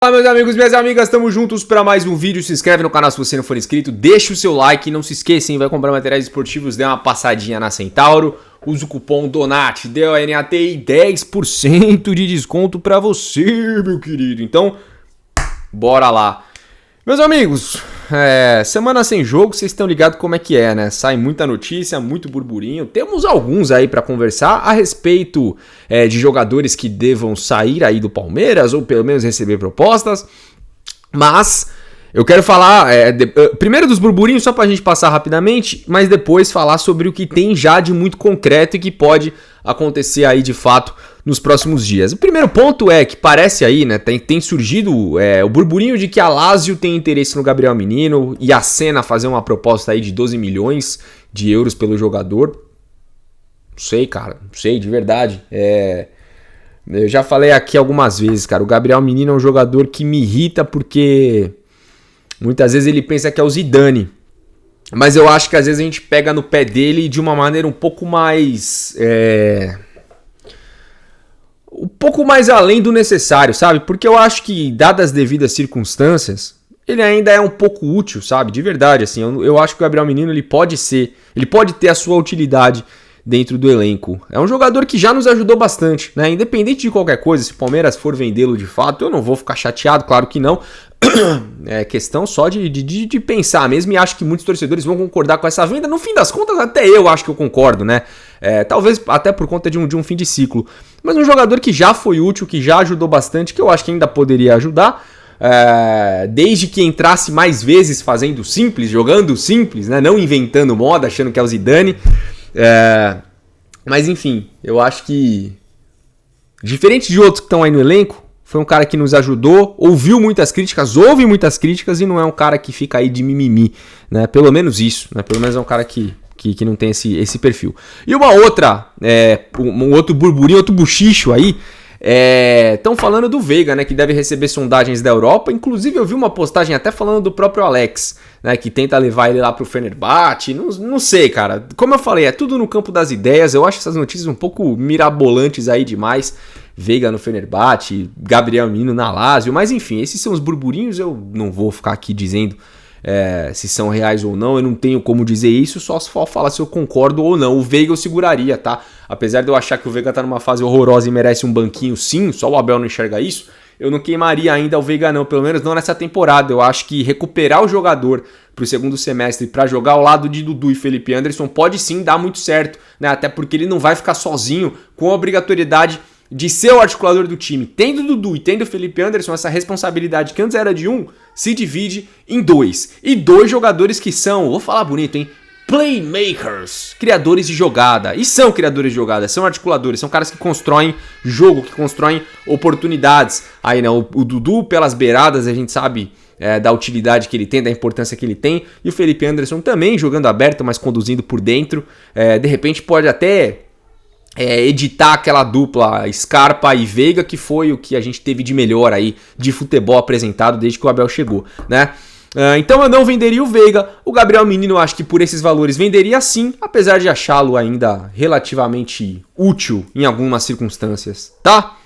Fala, meus amigos, minhas amigas, estamos juntos para mais um vídeo. Se inscreve no canal se você não for inscrito, deixa o seu like, não se esqueça, hein, vai comprar materiais esportivos, dê uma passadinha na Centauro, usa o cupom DONAT, DONAT, 10% de desconto para você, meu querido. Então, bora lá. Meus amigos, semana sem jogo, vocês estão ligados como é que é, né? Sai muita notícia, muito burburinho. Temos alguns aí para conversar a respeito de jogadores que devam sair aí do Palmeiras, ou pelo menos receber propostas. Mas eu quero falar primeiro dos burburinhos, só pra gente passar rapidamente, mas depois falar sobre o que tem já de muito concreto e que pode acontecer aí de fato nos próximos dias. O primeiro ponto é que parece aí, né, tem surgido o burburinho de que a Lazio tem interesse no Gabriel Menino e acena fazer uma proposta aí de 12 milhões de euros pelo jogador. Não sei, cara, não sei, de verdade. Eu já falei aqui algumas vezes, cara, o Gabriel Menino é um jogador que me irrita porque muitas vezes ele pensa que é o Zidane. Mas eu acho que às vezes a gente pega no pé dele de uma maneira um pouco mais além do necessário, sabe? Porque eu acho que, dadas as devidas circunstâncias, ele ainda é um pouco útil, sabe? De verdade, assim, eu acho que o Gabriel Menino ele pode ter a sua utilidade dentro do elenco. É um jogador que já nos ajudou bastante, né? Independente de qualquer coisa, se o Palmeiras for vendê-lo de fato, eu não vou ficar chateado, claro que não. É questão só de pensar mesmo, e acho que muitos torcedores vão concordar com essa venda. No fim das contas, até eu acho que eu concordo, né? Talvez até por conta de um fim de ciclo. Mas um jogador que já foi útil, que já ajudou bastante, que eu acho que ainda poderia ajudar, desde que entrasse mais vezes fazendo simples, jogando simples, né? Não inventando moda, achando que é o Zidane. Mas enfim, eu acho que, diferente de outros que estão aí no elenco, foi um cara que nos ajudou, ouve muitas críticas e não é um cara que fica aí de mimimi, né? Pelo menos isso, né? Pelo menos é um cara que não tem esse perfil. E uma outra, um outro burburinho, outro buchicho aí, estão falando do Veiga, né? Que deve receber sondagens da Europa. Inclusive eu vi uma postagem até falando do próprio Alex, né? Que tenta levar ele lá pro Fenerbahçe. Não sei, cara. Como eu falei, é tudo no campo das ideias. Eu acho essas notícias um pouco mirabolantes aí demais. Veiga no Fenerbahçe, Gabriel Menino na Lazio. Mas enfim, esses são os burburinhos. Eu não vou ficar aqui dizendo se são reais ou não, eu não tenho como dizer isso, só se for falar se eu concordo ou não. O Veiga eu seguraria, tá? Apesar de eu achar que o Veiga tá numa fase horrorosa e merece um banquinho, sim, só o Abel não enxerga isso, eu não queimaria ainda o Veiga não, pelo menos não nessa temporada. Eu acho que recuperar o jogador pro segundo semestre para jogar ao lado de Dudu e Felipe Anderson pode sim dar muito certo, né? Até porque ele não vai ficar sozinho com a obrigatoriedade de ser o articulador do time. Tendo o Dudu e tendo o Felipe Anderson, essa responsabilidade que antes era de um, se divide em dois. E dois jogadores que são, vou falar bonito, hein? Playmakers, criadores de jogada. E são criadores de jogada, são articuladores, são caras que constroem jogo, que constroem oportunidades. Aí não, o Dudu pelas beiradas, a gente sabe da utilidade que ele tem, da importância que ele tem. E o Felipe Anderson também jogando aberto, mas conduzindo por dentro. De repente pode até editar aquela dupla Scarpa e Veiga, que foi o que a gente teve de melhor aí de futebol apresentado desde que o Abel chegou, né? Então eu não venderia o Veiga. O Gabriel Menino eu acho que por esses valores venderia sim, apesar de achá-lo ainda relativamente útil em algumas circunstâncias, tá?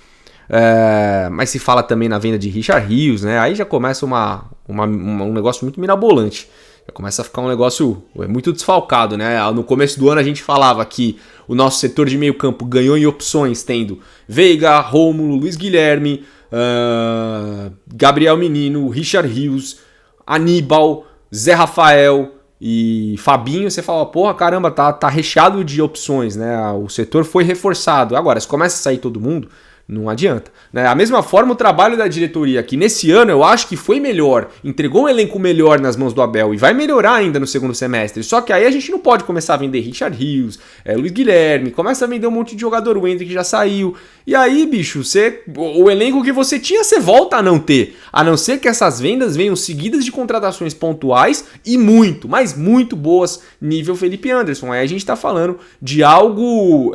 Mas se fala também na venda de Richard Rios, né? Aí já começa um negócio muito mirabolante. Já começa a ficar um negócio muito desfalcado, né? No começo do ano a gente falava que o nosso setor de meio campo ganhou em opções, tendo Veiga, Rômulo, Luiz Guilherme, Gabriel Menino, Richard Rios, Aníbal, Zé Rafael e Fabinho. Você fala, porra, caramba, tá recheado de opções, né? O setor foi reforçado. Agora, se começa a sair todo mundo, não adianta, né? A mesma forma o trabalho da diretoria, que nesse ano eu acho que foi melhor, entregou um elenco melhor nas mãos do Abel e vai melhorar ainda no segundo semestre. Só que aí a gente não pode começar a vender Richard Rios, Luiz Guilherme, começa a vender um monte de jogador, o Hendrick já saiu. E aí, bicho, o elenco que você tinha, você volta a não ter. A não ser que essas vendas venham seguidas de contratações pontuais e muito, mas muito boas, nível Felipe Anderson. Aí a gente tá falando de algo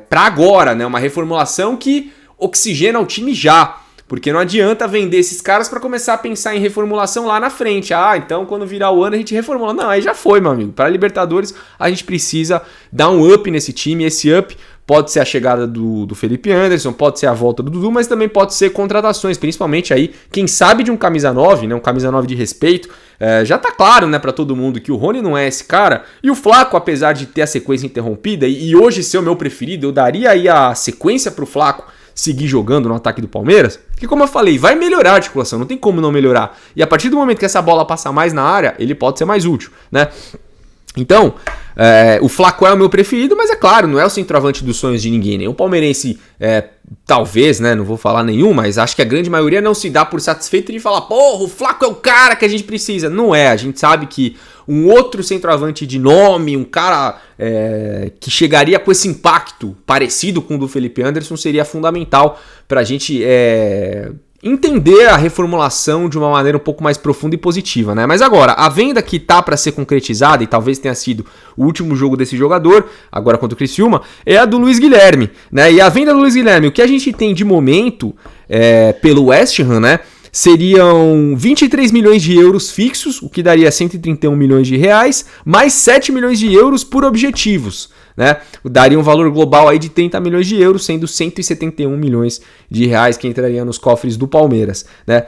pra agora, né? Uma reformulação que oxigena o time já, porque não adianta vender esses caras para começar a pensar em reformulação lá na frente. Então quando virar o ano a gente reformula. Não, aí já foi, meu amigo. Para Libertadores a gente precisa dar um up nesse time. Esse up pode ser a chegada do Felipe Anderson, pode ser a volta do Dudu, mas também pode ser contratações, principalmente aí, quem sabe de um camisa 9, né, um camisa 9 de respeito. Já tá claro, né, pra todo mundo que o Rony não é esse cara, e o Flaco, apesar de ter a sequência interrompida, e hoje ser o meu preferido, eu daria aí a sequência pro Flaco seguir jogando no ataque do Palmeiras, que como eu falei, vai melhorar a articulação, não tem como não melhorar, e a partir do momento que essa bola passar mais na área, ele pode ser mais útil, né? Então, o Flaco é o meu preferido, mas é claro, não é o centroavante dos sonhos de ninguém. Nenhum palmeirense, talvez, né? Não vou falar nenhum, mas acho que a grande maioria não se dá por satisfeito de falar, porra, o Flaco é o cara que a gente precisa. Não é, a gente sabe que um outro centroavante de nome, um cara que chegaria com esse impacto parecido com o do Felipe Anderson seria fundamental pra gente entender a reformulação de uma maneira um pouco mais profunda e positiva, né? Mas agora, a venda que tá para ser concretizada, e talvez tenha sido o último jogo desse jogador, agora contra o Criciúma, é a do Luiz Guilherme, né? E a venda do Luiz Guilherme, o que a gente tem de momento pelo West Ham, né? Seriam 23 milhões de euros fixos, o que daria 131 milhões de reais, mais 7 milhões de euros por objetivos, né? Daria um valor global aí de 30 milhões de euros, sendo 171 milhões de reais que entraria nos cofres do Palmeiras, né?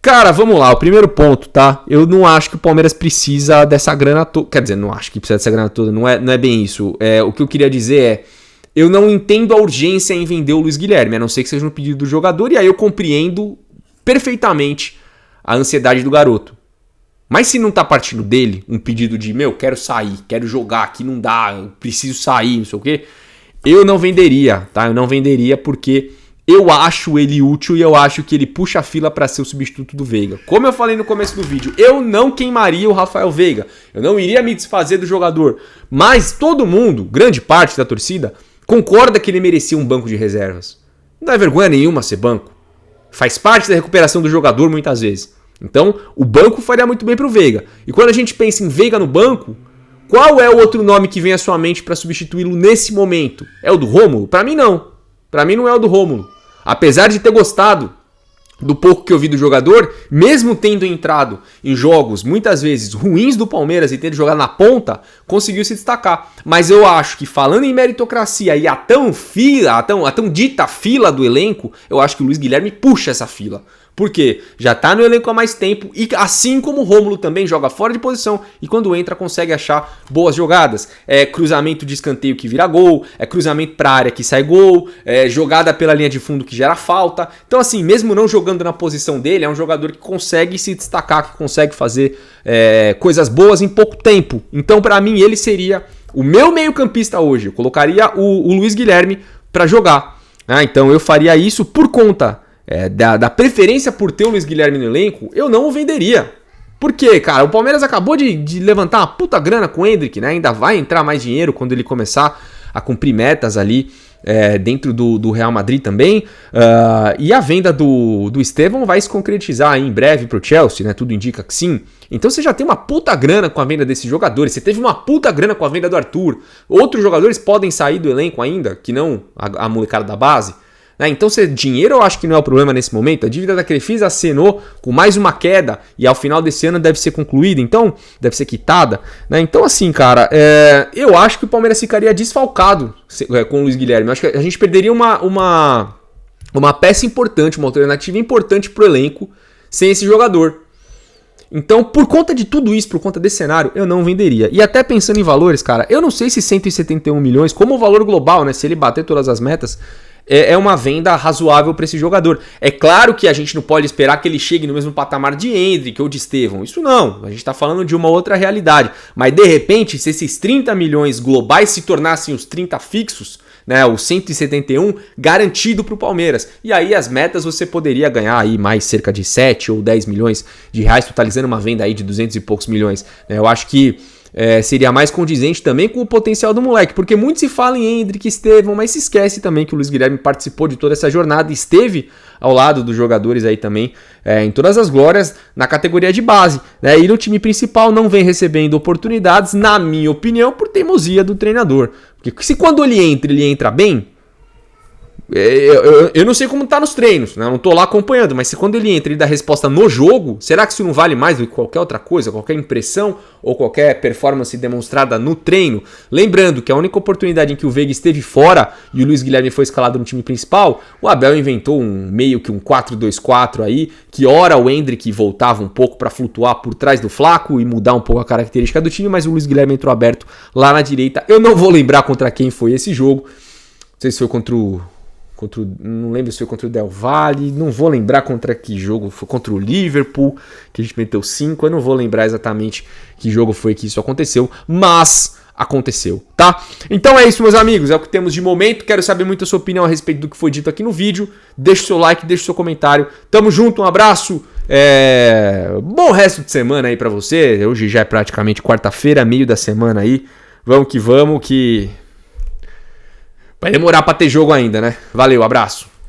Cara, vamos lá, o primeiro ponto, tá? Eu não acho que o Palmeiras precisa dessa grana toda, quer dizer, não acho que precisa dessa grana toda, não é bem isso. O que eu queria dizer eu não entendo a urgência em vender o Luiz Guilherme, a não ser que seja um pedido do jogador, e aí eu compreendo perfeitamente a ansiedade do garoto. Mas se não tá partindo dele, um pedido de, quero sair, quero jogar, aqui não dá, eu preciso sair, não sei o quê, eu não venderia, tá? Eu não venderia porque eu acho ele útil e eu acho que ele puxa a fila para ser o substituto do Veiga. Como eu falei no começo do vídeo, eu não queimaria o Rafael Veiga, eu não iria me desfazer do jogador, mas todo mundo, grande parte da torcida, concorda que ele merecia um banco de reservas. Não é vergonha nenhuma ser banco. Faz parte da recuperação do jogador muitas vezes. Então, o banco faria muito bem pro Veiga. E quando a gente pensa em Veiga no banco, qual é o outro nome que vem à sua mente para substituí-lo nesse momento? É o do Rômulo? Para mim não. Para mim não é o do Rômulo. Apesar de ter gostado do pouco que eu vi do jogador, mesmo tendo entrado em jogos muitas vezes ruins do Palmeiras e tendo jogado na ponta, conseguiu se destacar. Mas eu acho que, falando em meritocracia e a tão dita fila do elenco, eu acho que o Luiz Guilherme puxa essa fila. Porque já tá no elenco há mais tempo e assim como o Rômulo também joga fora de posição e quando entra consegue achar boas jogadas. É cruzamento de escanteio que vira gol, é cruzamento pra área que sai gol, é jogada pela linha de fundo que gera falta. Então assim, mesmo não jogando na posição dele, é um jogador que consegue se destacar, que consegue fazer coisas boas em pouco tempo. Então pra mim ele seria o meu meio-campista hoje. Eu colocaria o Luiz Guilherme pra jogar. Então eu faria isso por conta da preferência por ter o Luiz Guilherme no elenco, eu não o venderia. Por quê, cara? O Palmeiras acabou de levantar uma puta grana com o Endrick, né? Ainda vai entrar mais dinheiro quando ele começar a cumprir metas ali dentro do Real Madrid também. E a venda do Estevão vai se concretizar aí em breve pro Chelsea, né? Tudo indica que sim. Então você já tem uma puta grana com a venda desses jogadores. Você teve uma puta grana com a venda do Arthur. Outros jogadores podem sair do elenco ainda, que não a molecada da base. Então, dinheiro eu acho que não é o problema nesse momento. A dívida da Crefisa acenou com mais uma queda e ao final desse ano deve ser concluída, então deve ser quitada. Então, assim, cara, eu acho que o Palmeiras ficaria desfalcado com o Luiz Guilherme. Eu acho que a gente perderia uma peça importante, uma alternativa importante pro elenco sem esse jogador. Então, por conta de tudo isso, por conta desse cenário, eu não venderia. E até pensando em valores, cara, eu não sei se 171 milhões, como o valor global, né, se ele bater todas as metas, é uma venda razoável para esse jogador. É claro que a gente não pode esperar que ele chegue no mesmo patamar de Endrick ou de Estevão. Isso não, a gente está falando de uma outra realidade. Mas de repente, se esses 30 milhões globais se tornassem os 30 fixos, né, os 171, garantido para o Palmeiras. E aí as metas você poderia ganhar aí mais cerca de 7 ou 10 milhões de reais, totalizando uma venda aí de 200 e poucos milhões. Eu acho que seria mais condizente também com o potencial do moleque, porque muito se fala em Endrick, Estevão, mas se esquece também que o Luiz Guilherme participou de toda essa jornada, esteve ao lado dos jogadores aí também, em todas as glórias na categoria de base, né? E no time principal não vem recebendo oportunidades, na minha opinião, por teimosia do treinador, porque se quando ele entra bem, Eu não sei como tá nos treinos, né? Eu não tô lá acompanhando, mas se quando ele entra e dá resposta no jogo, será que isso não vale mais do que qualquer outra coisa, qualquer impressão ou qualquer performance demonstrada no treino? Lembrando que a única oportunidade em que o Veiga esteve fora e o Luiz Guilherme foi escalado no time principal, o Abel inventou meio que um 4-2-4 aí, que ora o Endrick voltava um pouco para flutuar por trás do Flaco e mudar um pouco a característica do time, mas o Luiz Guilherme entrou aberto lá na direita. Eu não vou lembrar contra quem foi esse jogo, não sei se foi não lembro se foi contra o Del Valle, não vou lembrar contra que jogo, foi contra o Liverpool, que a gente meteu 5, eu não vou lembrar exatamente que jogo foi que isso aconteceu, mas aconteceu, tá? Então é isso, meus amigos, é o que temos de momento, quero saber muito a sua opinião a respeito do que foi dito aqui no vídeo, deixa o seu like, deixa o seu comentário, tamo junto, um abraço, bom resto de semana aí pra você, hoje já é praticamente quarta-feira, meio da semana aí, vamos que vai demorar pra ter jogo ainda, né? Valeu, abraço.